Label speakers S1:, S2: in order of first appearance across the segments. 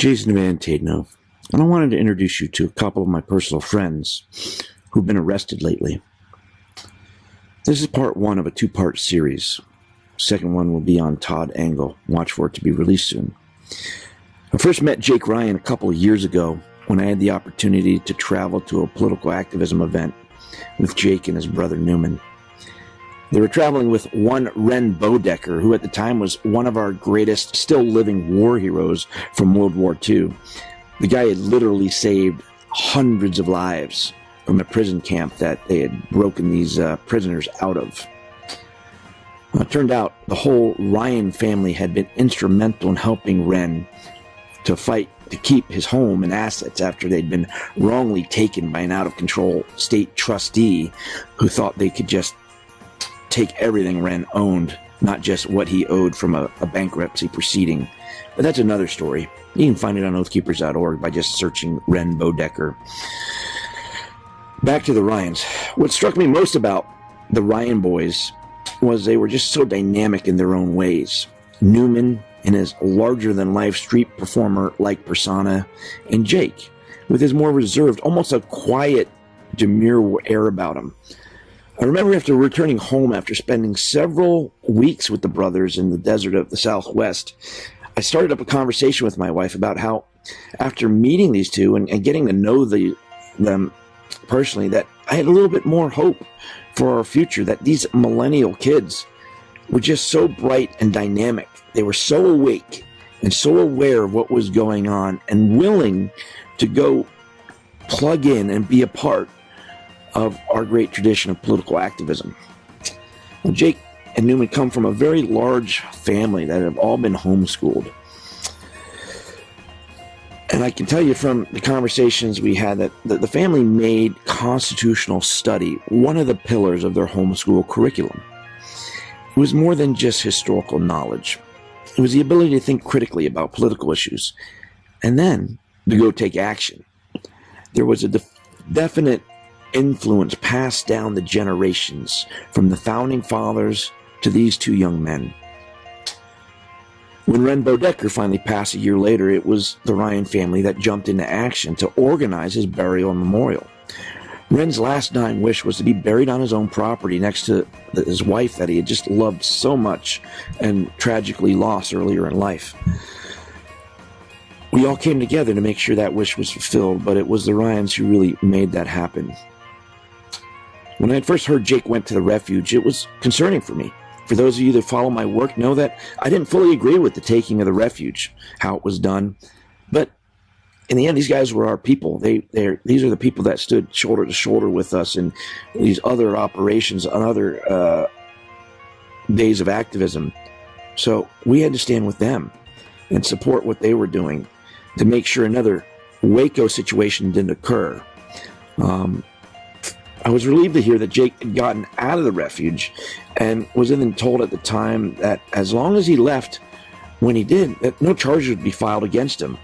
S1: Jason Van Tatenhove, and I wanted to introduce you to a couple of my personal friends who've been arrested lately. This is part one of a two-part series. Second one will be on Todd Engel. Watch for it to be released soon. I first met Jake Ryan a couple of years ago when I had the opportunity to travel to a political activism event with Jake and his brother Newman. They were traveling with one Ren Bodecker, who at the time was one of our greatest still living war heroes from World War II. The guy had literally saved hundreds of lives from a prison camp that they had broken these prisoners out of. It turned out the whole Ryan family had been instrumental in helping Ren to fight to keep his home and assets after they'd been wrongly taken by an out-of-control state trustee who thought they could just take everything Ren owned, not just what he owed from a bankruptcy proceeding. But that's another story. You can find it on oathkeepers.org by just searching Ren Bodecker. Back to the Ryans. What struck me most about the Ryan boys was they were just so dynamic in their own ways. Newman in his larger-than-life street performer-like persona, and Jake with his more reserved, almost a quiet, demure air about him. I remember after returning home after spending several weeks with the brothers in the desert of the Southwest, I started up a conversation with my wife about how, after meeting these two and getting to know them personally, that I had a little bit more hope for our future, that these millennial kids were just so bright and dynamic. They were so awake and so aware of what was going on and willing to go plug in and be a part of our great tradition of political activism. Now, Jake and Newman come from a very large family that have all been homeschooled. And I can tell you from the conversations we had that the family made constitutional study one of the pillars of their homeschool curriculum. It was more than just historical knowledge. It was the ability to think critically about political issues and then to go take action. There was a definite influence passed down the generations from the founding fathers to these two young men. When Ren Bodecker finally passed a year later, it was the Ryan family that jumped into action to organize his burial and memorial. Ren's last dying wish was to be buried on his own property next to his wife that he had just loved so much and tragically lost earlier in life. We all came together to make sure that wish was fulfilled, but it was the Ryans who really made that happen. When I had first heard Jake went to the refuge, it was concerning for me. For those of you that follow my work know that I didn't fully agree with the taking of the refuge, how it was done. But in the end, these guys were our people. These are the people that stood shoulder to shoulder with us in these other operations and other days of activism. So we had to stand with them and support what they were doing to make sure another Waco situation didn't occur. I was relieved to hear that Jake had gotten out of the refuge and was then told at the time that as long as he left when he did, that no charges would be filed against him.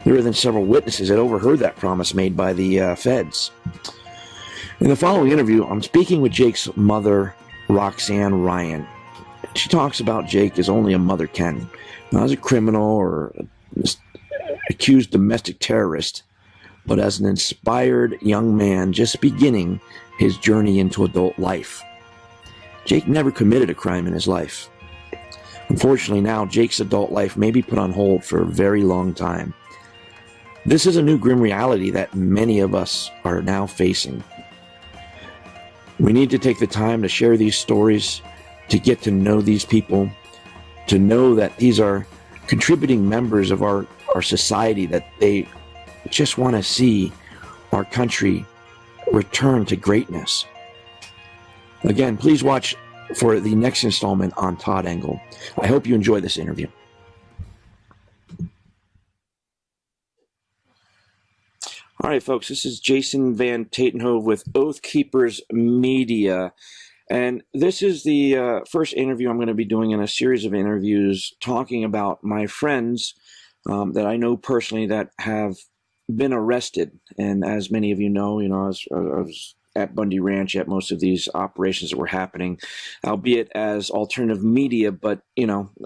S1: There were then several witnesses that overheard that promise made by the feds. In the following interview, I'm speaking with Jake's mother, Roxanne Ryan. She talks about Jake as only a mother can, not as a criminal or accused domestic terrorist, but as an inspired young man just beginning his journey into adult life. Jake never committed a crime in his life. Unfortunately, now Jake's adult life may be put on hold for a very long time. This is a new grim reality that many of us are now facing. We need to take the time to share these stories, to get to know these people, to know that these are contributing members of our society, that they just want to see our country return to greatness. Again, please watch for the next installment on Todd Engel. I hope you enjoy this interview. All right, folks, this is Jason Van Tatenhove with Oath Keepers Media. And this is the first interview I'm going to be doing in a series of interviews talking about my friends that I know personally that have been arrested. And as many of you know, I was at Bundy Ranch at most of these operations that were happening, albeit as alternative media. But,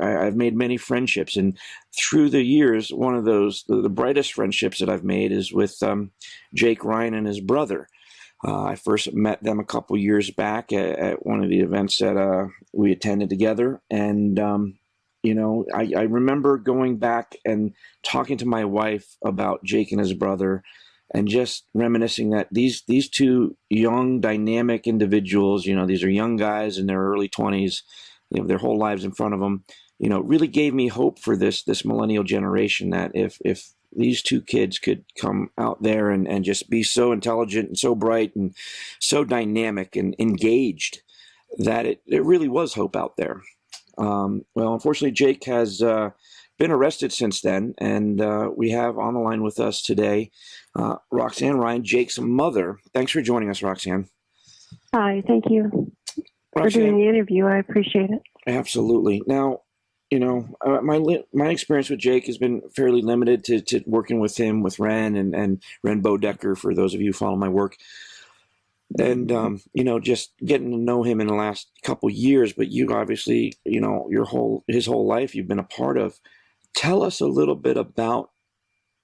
S1: I've made many friendships. And through the years, one of those, the brightest friendships that I've made is with Jake Ryan and his brother. I first met them a couple years back at one of the events that we attended together. And, I remember going back and talking to my wife about Jake and his brother and just reminiscing that these two young, dynamic individuals, these are young guys in their early 20s, they have their whole lives in front of them, really gave me hope for this millennial generation, that if these two kids could come out there and just be so intelligent and so bright and so dynamic and engaged, that it really was hope out there. Well, unfortunately, Jake has been arrested since then, and we have on the line with us today Roxanne Ryan, Jake's mother. Thanks for joining us, Roxanne.
S2: Hi, thank you
S1: Roxanne,
S2: for doing the interview. I appreciate it.
S1: Absolutely. Now, my experience with Jake has been fairly limited to working with him, with Ren and Ren Bodecker, for those of you who follow my work. And, just getting to know him in the last couple years, but you obviously, his whole life you've been a part of. Tell us a little bit about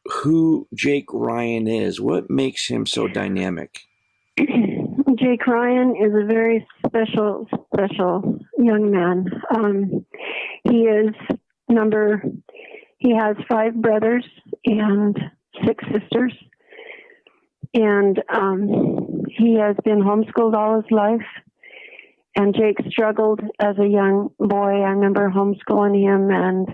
S1: who Jake Ryan is. What makes him so dynamic?
S2: Jake Ryan is a very special young man. He has 5 brothers and 6 sisters. And he has been homeschooled all his life. And Jake struggled as a young boy. I remember homeschooling him, and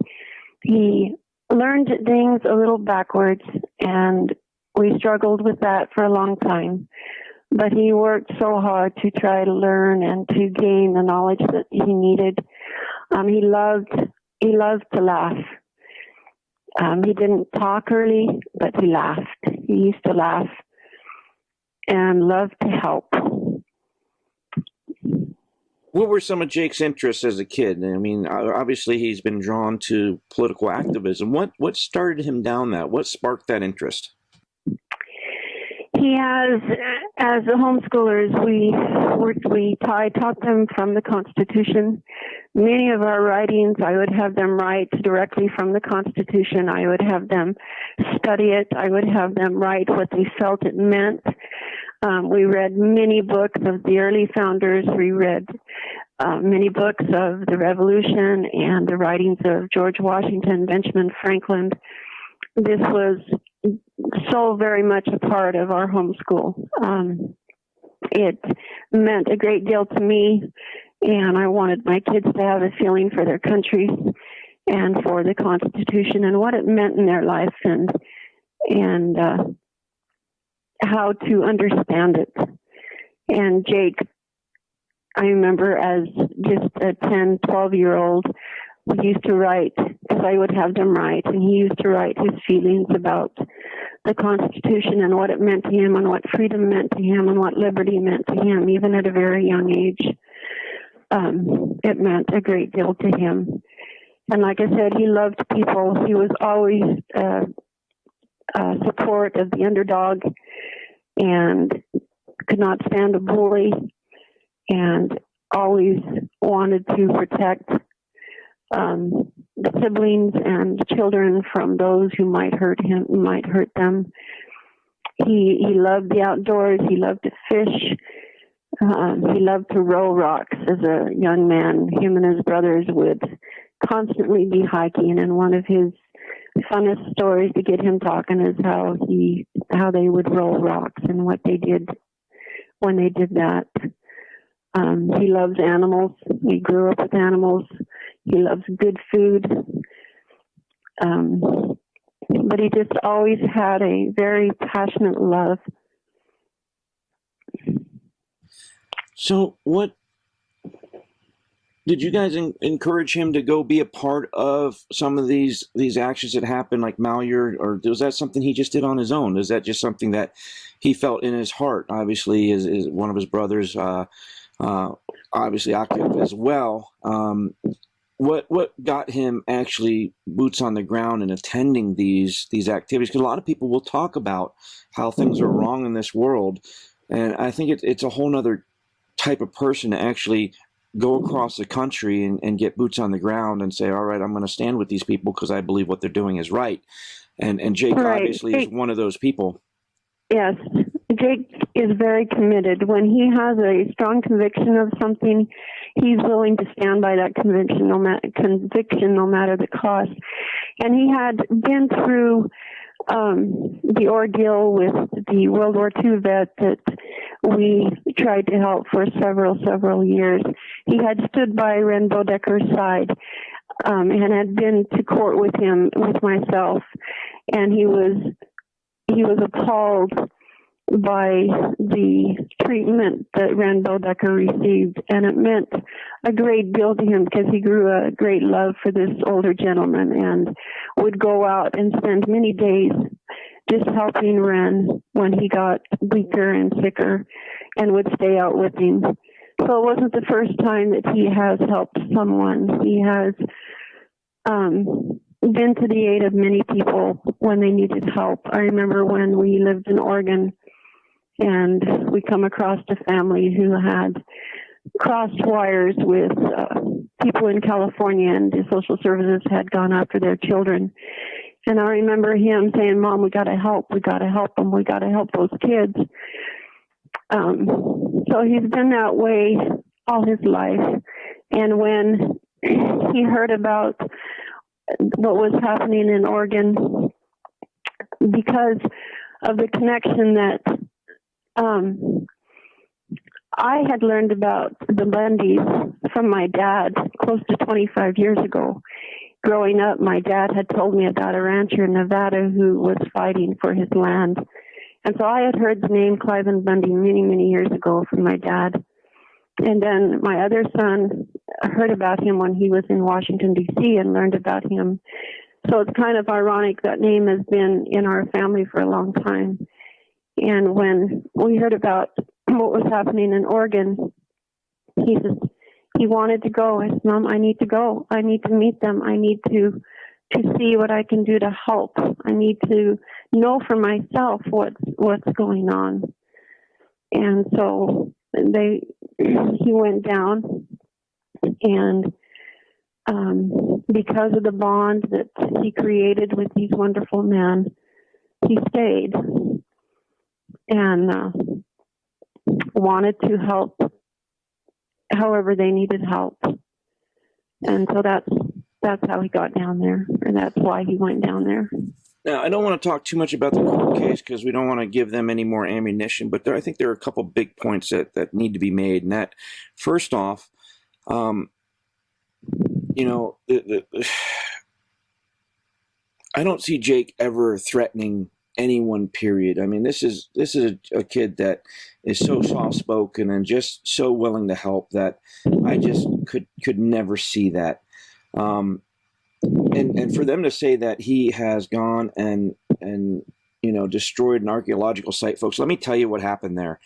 S2: he learned things a little backwards, and we struggled with that for a long time. But he worked so hard to try to learn and to gain the knowledge that he needed. He loved to laugh. He didn't talk early, but he laughed. He used to laugh and loved to help.
S1: What were some of Jake's interests as a kid? I mean, obviously he's been drawn to political activism. What started him down that? What sparked that interest?
S2: He has, as the homeschoolers, I taught them from the Constitution. Many of our writings, I would have them write directly from the Constitution. I would have them study it. I would have them write what they felt it meant. We read many books of the early founders. We read many books of the Revolution and the writings of George Washington, Benjamin Franklin. This was so very much a part of our homeschool. It meant a great deal to me, and I wanted my kids to have a feeling for their country and for the Constitution and what it meant in their life, and how to understand it. And Jake, I remember as just a 10, 12-year-old, we used to write, because I would have them write, and he used to write his feelings about the Constitution and what it meant to him and what freedom meant to him and what liberty meant to him, even at a very young age. It meant a great deal to him. And like I said, he loved people. He was always support of the underdog and could not stand a bully, and always wanted to protect the siblings and children from those who might hurt them. He loved the outdoors. He loved to fish. He loved to roll rocks as a young man. Him and his brothers would constantly be hiking, and one of his funnest stories to get him talking is how they would roll rocks and what they did when they did that. He loves animals. He grew up with animals. He loves good food. But he just always had a very passionate love.
S1: So what did you guys encourage him to go be a part of some of these actions that happened, like Malheur, or was that something he just did on his own? Is that just something that he felt in his heart? Obviously, is one of his brothers, obviously active as well. What got him actually boots on the ground and attending these activities? Because a lot of people will talk about how things are wrong in this world, And I think it's a whole nother type of person to actually go across the country and get boots on the ground and say, all right, I'm going to stand with these people because I believe what they're doing is right. And Jake obviously is one of those people.
S2: Yes, Jake is very committed. When he has a strong conviction of something, he's willing to stand by that conviction, no matter the cost. And he had been through the ordeal with the World War II vet that we tried to help for several years. He had stood by Ren Bodecker's side and had been to court with him, with myself, and he was appalled by the treatment that Ren Bodecker received, and it meant a great deal to him because he grew a great love for this older gentleman and would go out and spend many days just helping Ren when he got weaker and sicker, and would stay out with him. So it wasn't the first time that he has helped someone. He has been to the aid of many people when they needed help. I remember when we lived in Oregon and we come across a family who had crossed wires with people in California, and the social services had gone after their children. And I remember him saying, Mom, we got to help them. We got to help those kids. So he's been that way all his life. And when he heard about what was happening in Oregon, because of the connection that I had learned about the Bundys from my dad close to 25 years ago. Growing up, my dad had told me about a rancher in Nevada who was fighting for his land. And so I had heard the name Cliven Bundy many years ago from my dad. And then my other son heard about him when he was in Washington, D.C. and learned about him. So it's kind of ironic that name has been in our family for a long time. And when we heard about what was happening in Oregon, he wanted to go. I said, Mom, I need to go. I need to meet them. I need to see what I can do to help. I need to know for myself what's going on. And so he went down, and because of the bond that he created with these wonderful men, he stayed and wanted to help however they needed help. And so that's how he got down there, and that's why he went down there.
S1: Now, I don't want to talk too much about the court case because we don't want to give them any more ammunition, but I think there are a couple big points that need to be made. And that, first off, I don't see Jake ever threatening anyone, period. I mean, this is a kid that is so soft-spoken and just so willing to help that I just could never see that. And for them to say that he has gone and destroyed an archaeological site, folks, let me tell you what happened there.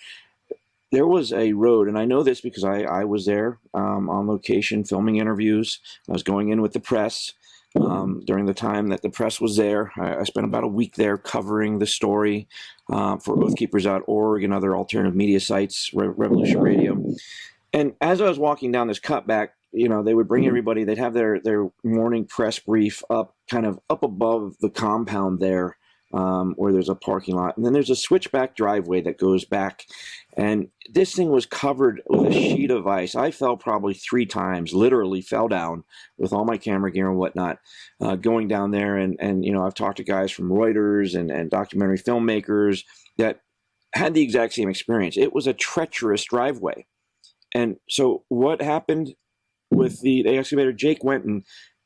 S1: There was a road, and I know this because I was there on location filming interviews. I was going in with the press during the time that the press was there. I spent about a week there covering the story for oathkeepers.org and other alternative media sites, Revolution Radio. And as I was walking down this cutback, they would bring everybody, they'd have their morning press brief up above the compound there where there's a parking lot. And then there's a switchback driveway that goes back. And this thing was covered with a sheet of ice. I fell probably 3 times, literally fell down with all my camera gear and whatnot, going down there. And I've talked to guys from Reuters and documentary filmmakers that had the exact same experience. It was a treacherous driveway. And so what happened with the excavator? Jake went and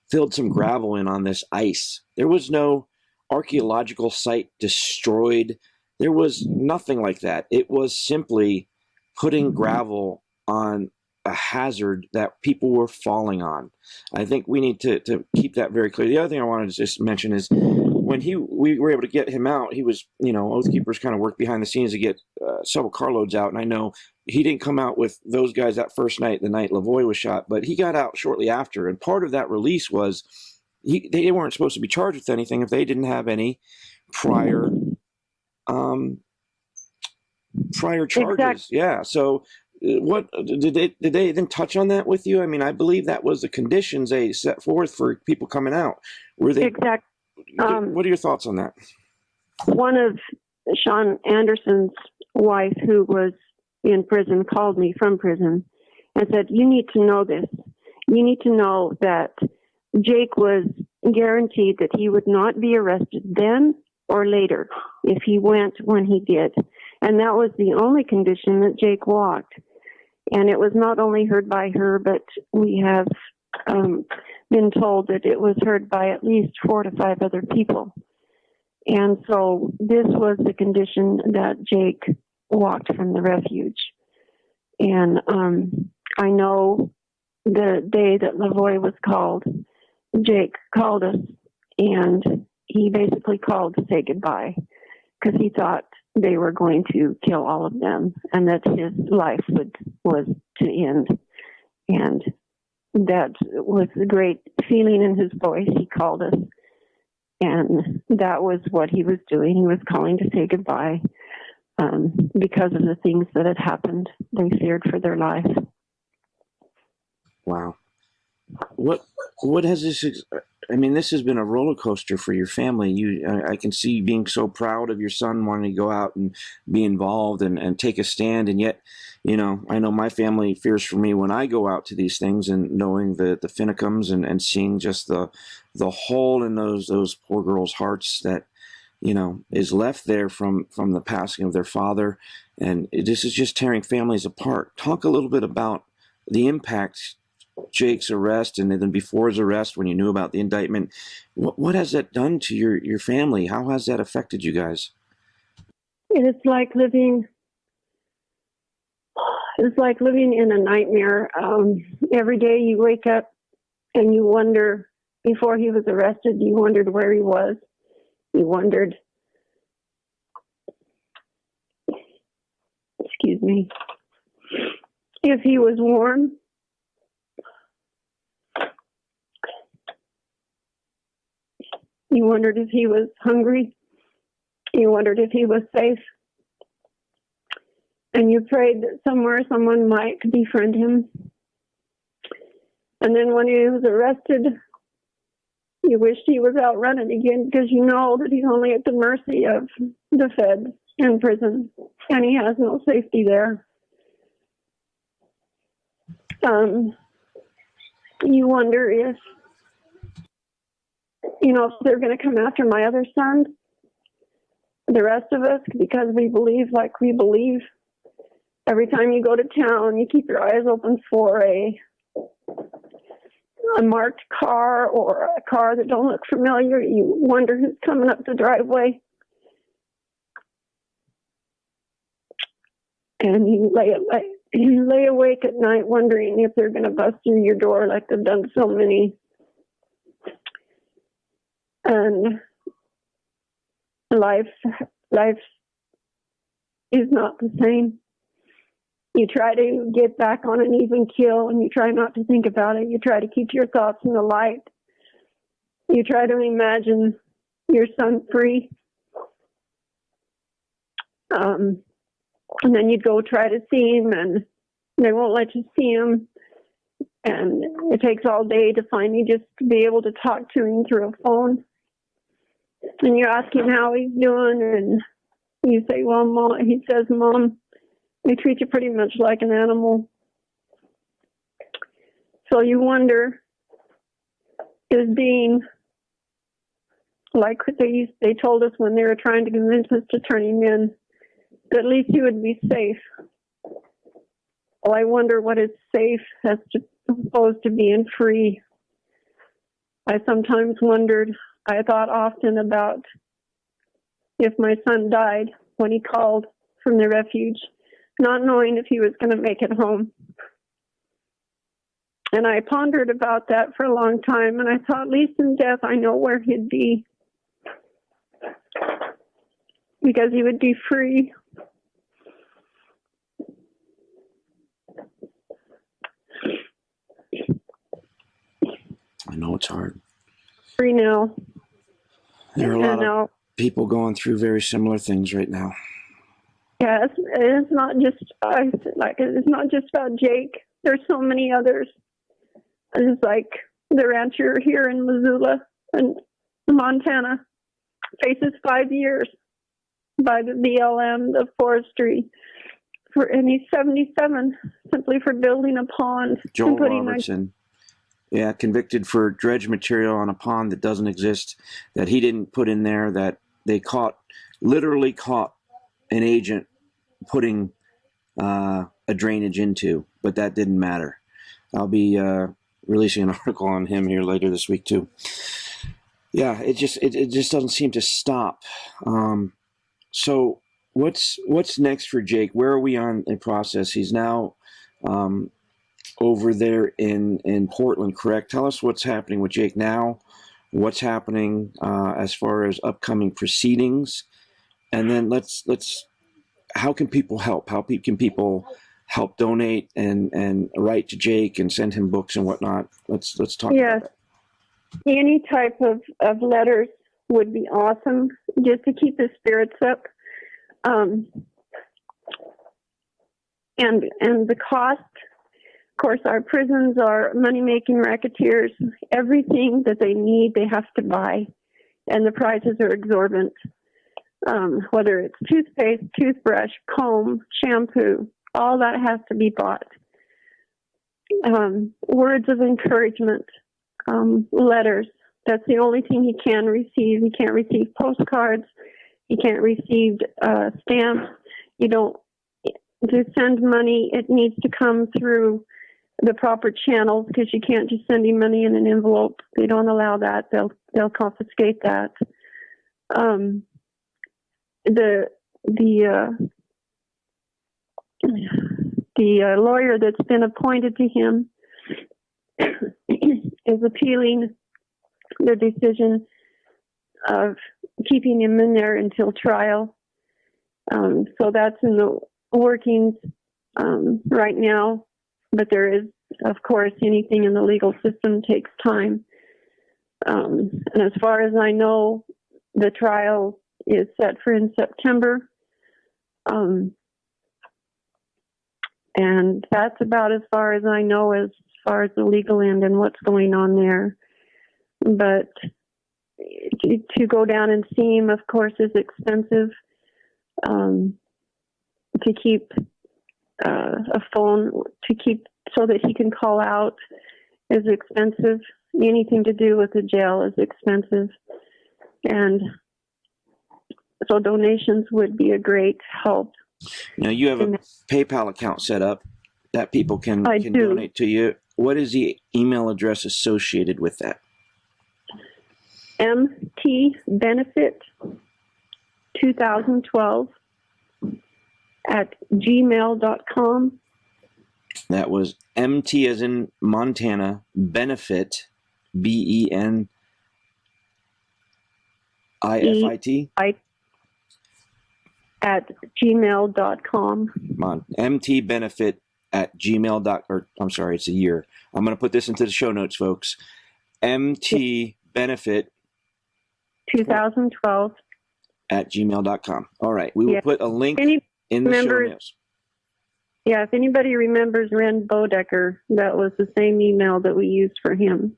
S1: filled some gravel in on this ice. There was no archaeological site destroyed. There was nothing like that. It was simply putting gravel on a hazard that people were falling on. I think we need to keep that very clear. The other thing I wanted to just mention is when we were able to get him out, he was, Oath Keepers kind of worked behind the scenes to get several carloads out. And I know he didn't come out with those guys that first night, the night Lavoie was shot, but he got out shortly after. And part of that release was they weren't supposed to be charged with anything if they didn't have any prior prior charges.
S2: Exactly.
S1: Yeah. So what did they then touch on that with you? I mean, I believe that was the conditions they set forth for people coming out. Were they?
S2: Exactly.
S1: What are your thoughts on that?
S2: One of Sean Anderson's wife, who was in prison, called me from prison and said, "You need to know this. You need to know that Jake was guaranteed that he would not be arrested then or later if he went when he did." And that was the only condition that Jake walked. And it was not only heard by her, but we have been told that it was heard by at least 4 to 5 other people. And so this was the condition that Jake walked from the refuge. And I know the day that Lavoie was called, Jake called us, and he basically called to say goodbye because he thought they were going to kill all of them and that his life was to end. And that was a great feeling in his voice. He called us, and that was what he was doing. He was calling to say goodbye because of the things that had happened. They feared for their life.
S1: Wow. What has this? I mean, this has been a roller coaster for your family. I can see you being so proud of your son wanting to go out and be involved and take a stand, and yet, I know my family fears for me when I go out to these things and knowing the Finnecums and seeing just the hole in those poor girls' hearts that is left there from the passing of their father, and this is just tearing families apart. Talk a little bit about the impact Jake's arrest and then before his arrest when you knew about the indictment. What has that done to your family? How has that affected you guys?
S2: It's like living in a nightmare. Every day you wake up and you wonder, before he was arrested, you wondered where he was. You wondered, excuse me, if he was warm. You wondered if he was hungry. You wondered if he was safe. And you prayed that somewhere someone might befriend him. And then when he was arrested, you wished he was out running again because you know that he's only at the mercy of the feds in prison, and he has no safety there. You wonder if they're going to come after my other son, the rest of us, because we believe like we believe. Every time you go to town, you keep your eyes open for a marked car or a car that don't look familiar. You wonder who's coming up the driveway. And you lay awake at night wondering if they're going to bust through your door like they've done so many. And life is not the same. You try to get back on an even keel, and you try not to think about it. You try to keep your thoughts in the light. You try to imagine your son free. And then you'd go try to see him, and they won't let you see him. And it takes all day to finally just be able to talk to him through a phone. And you ask him how he's doing, and you say, well, Mom, he says, Mom, they treat you pretty much like an animal. So you wonder, is being like they told us when they were trying to convince us to turn him in, that at least he would be safe. Well, I wonder what is safe as opposed to being free. I sometimes wondered, I thought often about if my son died when he called from the refuge, not knowing if he was going to make it home. And I pondered about that for a long time, and I thought, at least in death, I know where he'd be. Because he would be free.
S1: I know it's hard.
S2: Free now.
S1: There are a lot of people going through very similar things right now.
S2: Yeah, it's not just it's not just about Jake. There's so many others. It's like the rancher here in Missoula and Montana faces 5 years by the BLM, the forestry, and he's 77 simply for building a pond.
S1: Joel Robertson. Yeah, convicted for dredge material on a pond that doesn't exist, that he didn't put in there, that they literally caught an agent putting a drainage into, but that didn't matter. I'll be releasing an article on him here later this week too. Yeah, it just doesn't seem to stop. So what's next for Jake? Where are we on the process? He's now over there in Portland, correct? Tell us what's happening with Jake now. What's happening as far as upcoming proceedings, and then let's. How can people help? How can people help donate and write to Jake and send him books and whatnot? Let's talk about that.
S2: Any type of letters would be awesome, just to keep his spirits up. And the cost, of course, our prisons are money-making racketeers. Everything that they need, they have to buy, and the prices are exorbitant. Whether it's toothpaste, toothbrush, comb, shampoo, all that has to be bought. Words of encouragement, letters. That's the only thing he can receive. He can't receive postcards. He can't receive stamps. To send money, it needs to come through the proper channels, because you can't just send him money in an envelope. They don't allow that. They'll confiscate that. The lawyer that's been appointed to him is appealing the decision of keeping him in there until trial. So that's in the workings right now. But there is, of course, anything in the legal system takes time. And as far as I know, the trial is set for in September. And that's about as far as I know as far as the legal end and what's going on there. But to go down and see him, of course, is expensive. To keep a phone, to keep so that he can call out, is expensive. Anything to do with the jail is expensive. And so donations would be a great help.
S1: Now, you have a PayPal account set up that people can donate to you. What is the email address associated with that?
S2: mtbenefit2012 at gmail.com.
S1: That was MT as in Montana, benefit, BENIFIT.
S2: At gmail.com.
S1: mtbenefit at gmail.com. I'm sorry, it's a year. I'm going to put this into the show notes, folks. mtbenefit
S2: 2012
S1: at gmail.com. All right. We will put a link in the show notes.
S2: Yeah, if anybody remembers Ren Bodecker, that was the same email that we used for him.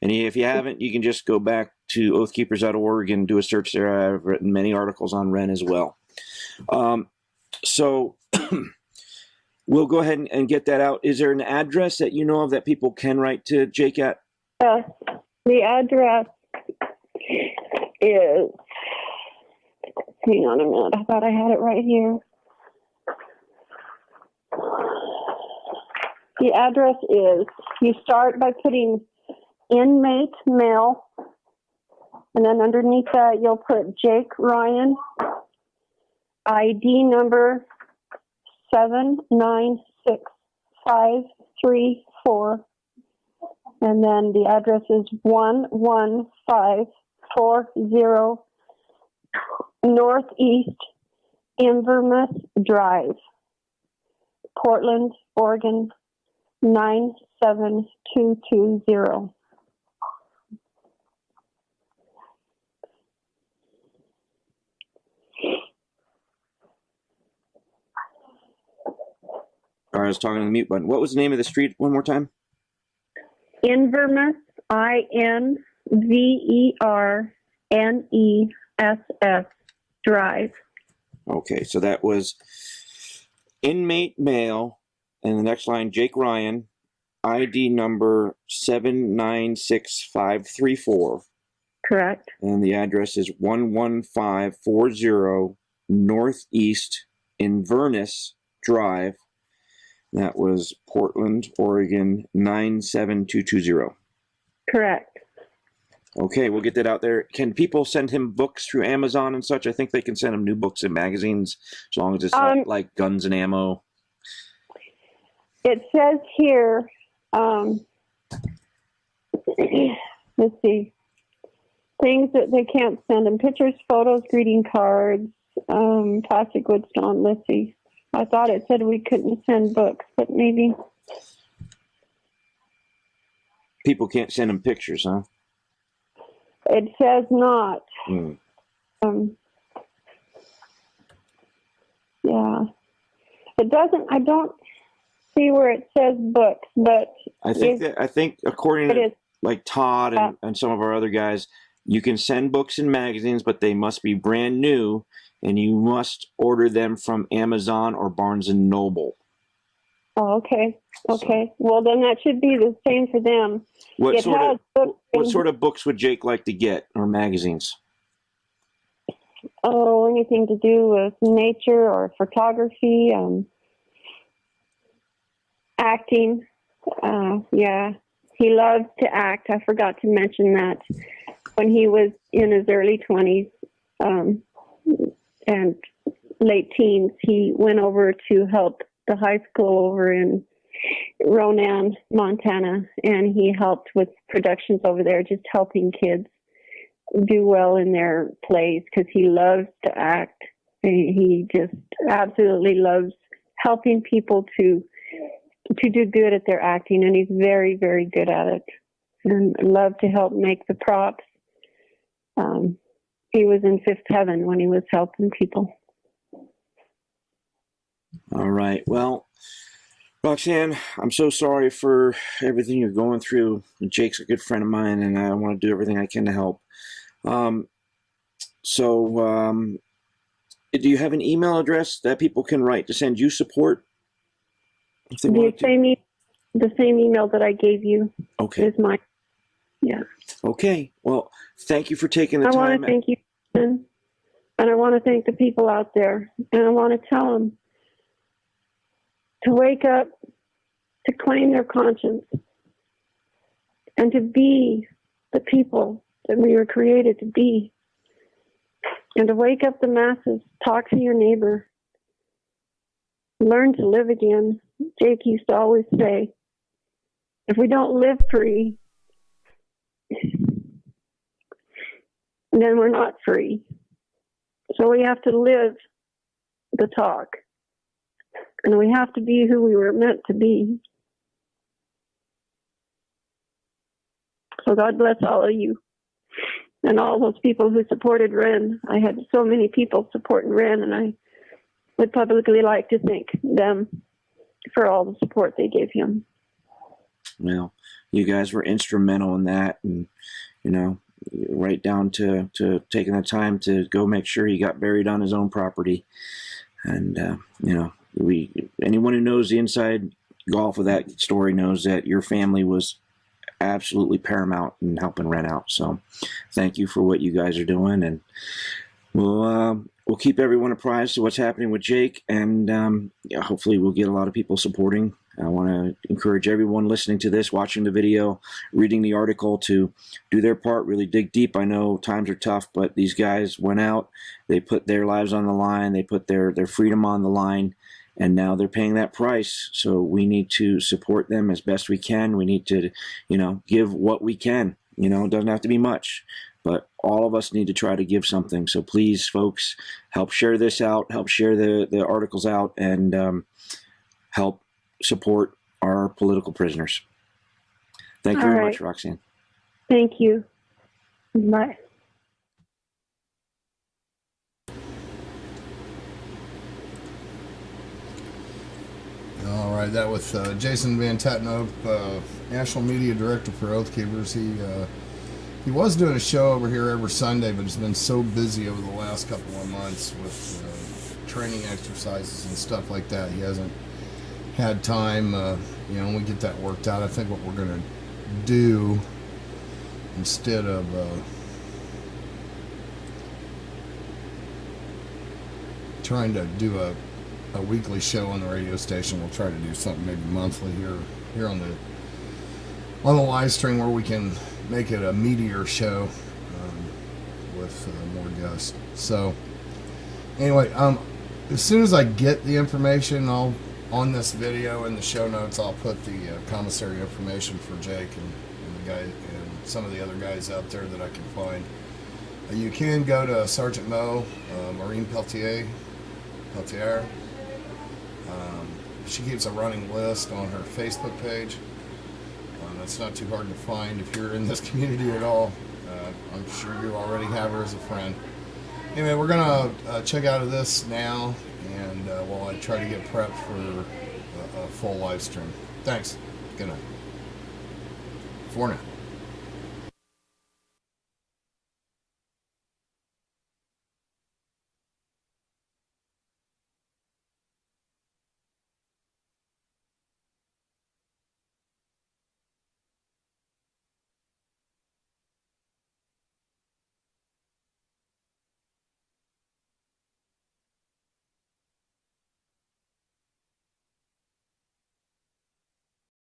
S1: And if you haven't, you can just go back to oathkeepers.org and do a search there. I've written many articles on Ren as well. So we'll go ahead and get that out. Is there an address that you know of that people can write to Jake at?
S2: The address is, hang on a minute, I thought I had it right here. The address is, you start by putting inmate mail, and then underneath that you'll put Jake Ryan, ID number 796534, and then the address is 11540 Northeast Inverness Drive, Portland, Oregon 97220.
S1: Sorry, I was talking to the mute button. What was the name of the street one more time?
S2: Inverness, Invernness Drive.
S1: Okay, so that was inmate male, and the next line, Jake Ryan, ID number 796534.
S2: Correct.
S1: And the address is 11540 Northeast Inverness Drive. That was Portland, Oregon 97220.
S2: Correct.
S1: Okay, we'll get that out there. Can people send him books through Amazon and such? I think they can send him new books and magazines as long as it's not like guns and ammo.
S2: It says here, let's see, things that they can't send him: pictures, photos, greeting cards, plastic wood stone. Let's see. I thought it said we couldn't send books, but maybe.
S1: People can't send him pictures, huh?
S2: It says not. Yeah. It doesn't, I don't see where it says books, but
S1: I think according to like Todd and some of our other guys, you can send books and magazines, but they must be brand new, and you must order them from Amazon or Barnes and Noble.
S2: Oh, okay. Okay. So, well, then that should be the same for them.
S1: What sort of books would Jake like to get, or magazines?
S2: Oh, anything to do with nature or photography, acting. Yeah, he loves to act. I forgot to mention that when he was in his early 20s and late teens, he went over to help the high school over in Ronan, Montana, and he helped with productions over there, just helping kids do well in their plays because he loves to act. He just absolutely loves helping people to do good at their acting, and he's very, very good at it, and loved to help make the props. He was in fifth heaven when he was helping people.
S1: All right. Well, Roxanne, I'm so sorry for everything you're going through. Jake's a good friend of mine, and I want to do everything I can to help. Do you have an email address that people can write to send you support?
S2: The same email that I gave you.
S1: Okay.
S2: Is mine. Yeah.
S1: Okay. Well, thank you for taking the time.
S2: I want to thank you, and I want to thank the people out there, and I want to tell them to wake up, to claim their conscience, and to be the people that we were created to be, and to wake up the masses. Talk to your neighbor. Learn to live again. Jake used to always say, if we don't live free, then we're not free. So we have to live the talk. And we have to be who we were meant to be. So God bless all of you and all those people who supported Ren. I had so many people supporting Ren, and I would publicly like to thank them for all the support they gave him.
S1: Well, you guys were instrumental in that, and right down to taking the time to go make sure he got buried on his own property. And anyone who knows the inside golf of that story knows that your family was absolutely paramount in helping Ren out. So thank you for what you guys are doing, and we'll keep everyone apprised of what's happening with Jake, and hopefully we'll get a lot of people supporting. I want to encourage everyone listening to this, watching the video, reading the article, to do their part, really dig deep. I know times are tough, but these guys went out, they put their lives on the line, they put their freedom on the line, and now they're paying that price. So we need to support them as best we can. We need to, give what we can. It doesn't have to be much, but all of us need to try to give something. So please, folks, help share this out, help share the articles out, and help support our political prisoners. Thank you very much, Roxanne.
S2: Thank you. Bye.
S3: All right, that with Jason Van Tatenhove, National Media Director for Oath Keepers. He was doing a show over here every Sunday, but he's been so busy over the last couple of months with training exercises and stuff like that. He hasn't had time. We get that worked out. I think what we're going to do, instead of trying to do a weekly show on the radio station, we'll try to do something maybe monthly here on the live stream, where we can make it a meatier show with more guests. So anyway, as soon as I get the information on this video in the show notes, I'll put the commissary information for Jake and the guy and some of the other guys out there that I can find. You can go to Sergeant Mo, Marine Peltier. She keeps a running list on her Facebook page. That's not too hard to find if you're in this community at all. I'm sure you already have her as a friend. Anyway, we're going to check out of this now, and while I try to get prepped for a full live stream. Thanks. Good night. For now.